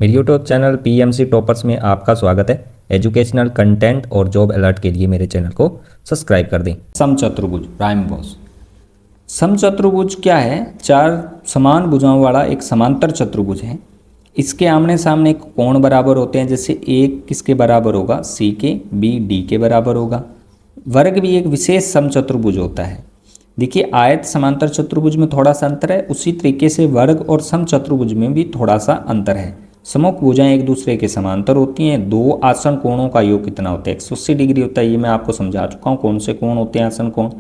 मेरे YouTube channel PMC toppers में आपका स्वागत है। एजुकेशनल कंटेंट और जॉब अलर्ट के लिए मेरे चैनल को सब्सक्राइब कर दें। समचतुर्भुज प्राइम बॉस। समचतुर्भुज क्या है? चार समान भुजाओं वाला एक समांतर चतुर्भुज है। इसके आमने सामने कोण बराबर होते हैं, जैसे एक किसके बराबर होगा? सी के, बी डी के बराबर होगा। वर्ग भी एक विशेष समचतुर्भुज होता है। देखिए, आयत समांतर चतुर्भुज में थोड़ा सा अंतर है, उसी तरीके से वर्ग और समचतुर्भुज में भी थोड़ा सा अंतर है। सममुख भुजाएं एक दूसरे के समांतर होती हैं। दो आसन कोणों का योग कितना होता है? 180 डिग्री होता है। ये मैं आपको समझा चुका हूँ कौन से कोण होते हैं आसन कोण।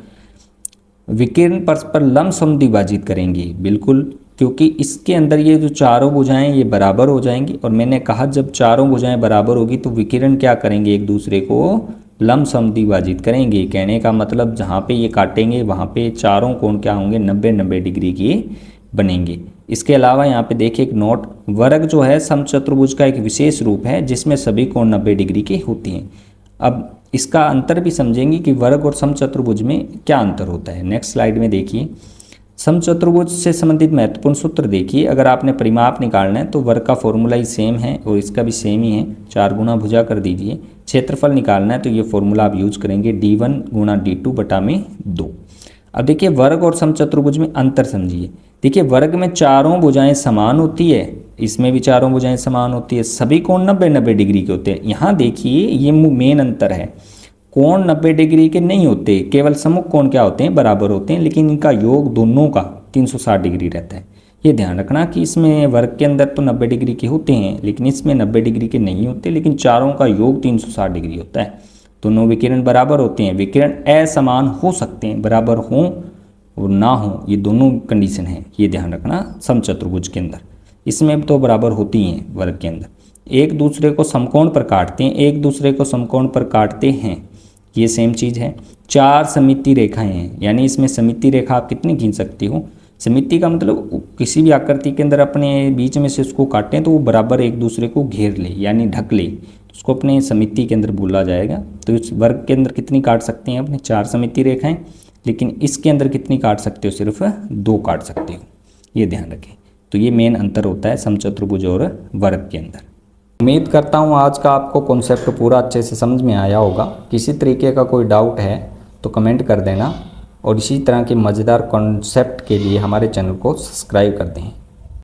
विकिरण परस्पर लंब समद्विभाजित करेंगी, बिल्कुल, क्योंकि इसके अंदर ये जो चारों भुजाएं ये बराबर हो जाएंगी। और मैंने कहा जब चारों भुजाएं बराबर होगी तो विकिरण क्या करेंगे? एक दूसरे को लंब समद्विभाजित करेंगे। कहने का मतलब जहाँ पे ये काटेंगे वहाँ पे चारों कोण क्या होंगे? 90-90 डिग्री के बनेंगे। इसके अलावा यहाँ पे देखिए एक नोट, वर्ग जो है समचतुर्भुज का एक विशेष रूप है जिसमें सभी कोण 90 डिग्री के होती हैं। अब इसका अंतर भी समझेंगे कि वर्ग और समचतुर्भुज में क्या अंतर होता है। नेक्स्ट स्लाइड में देखिए, समचतुर्भुज से संबंधित महत्वपूर्ण सूत्र देखिए। अगर आपने परिमाप निकालना है तो वर्ग का फॉर्मूला ही सेम है और इसका भी सेम ही है, 4 गुना भुजा कर दीजिए। क्षेत्रफल निकालना है तो ये फॉर्मूला आप यूज करेंगे, d1 गुणा d2 बटा में 2। अब देखिए वर्ग और समचतुर्भुज में अंतर समझिए। देखिए वर्ग में चारों भुजाएं समान होती है, इसमें भी चारों भुजाएं समान होती है, सभी कोण 90-90 डिग्री के होते हैं। यहाँ देखिए ये मेन अंतर है, कोण 90 डिग्री के नहीं होते, केवल सम्मुख कोण क्या होते हैं? बराबर होते हैं, लेकिन इनका योग दोनों का 360 डिग्री रहता है। ये ध्यान रखना कि इसमें वर्ग के अंदर तो 90 डिग्री के होते हैं लेकिन इसमें 90 डिग्री के नहीं होते, लेकिन चारों का योग 360 डिग्री होता है। दोनों विकिरण बराबर होते हैं। विकिरण असमान हो सकते हैं, बराबर हों और ना हो, ये दोनों कंडीशन है, ये ध्यान रखना समचतुर्भुज के अंदर। इसमें तो बराबर होती हैं वर्ग के अंदर। एक दूसरे को समकोण पर काटते हैं, एक दूसरे को समकोण पर काटते हैं, ये सेम चीज़ है। चार सममिति रेखाएं हैं, यानी इसमें सममिति रेखा आप कितनी खींच सकती हो? सममिति का मतलब किसी भी आकृति के अंदर अपने बीच में से उसको काटें तो वो बराबर एक दूसरे को घेर ले यानी ढक ले, उसको अपने सममिति के अंदर बोला जाएगा। तो इस वर्ग के अंदर कितनी काट सकते हैं? अपने 4 सममिति रेखाएं, लेकिन इसके अंदर कितनी काट सकते हो? सिर्फ 2 काट सकते हो, ये ध्यान रखें। तो ये मेन अंतर होता है समचतुर्भुज और वर्ग के अंदर। उम्मीद करता हूँ आज का आपको कॉन्सेप्ट पूरा अच्छे से समझ में आया होगा। किसी तरीके का कोई डाउट है तो कमेंट कर देना और इसी तरह के मज़ेदार कॉन्सेप्ट के लिए हमारे चैनल को सब्सक्राइब कर दें।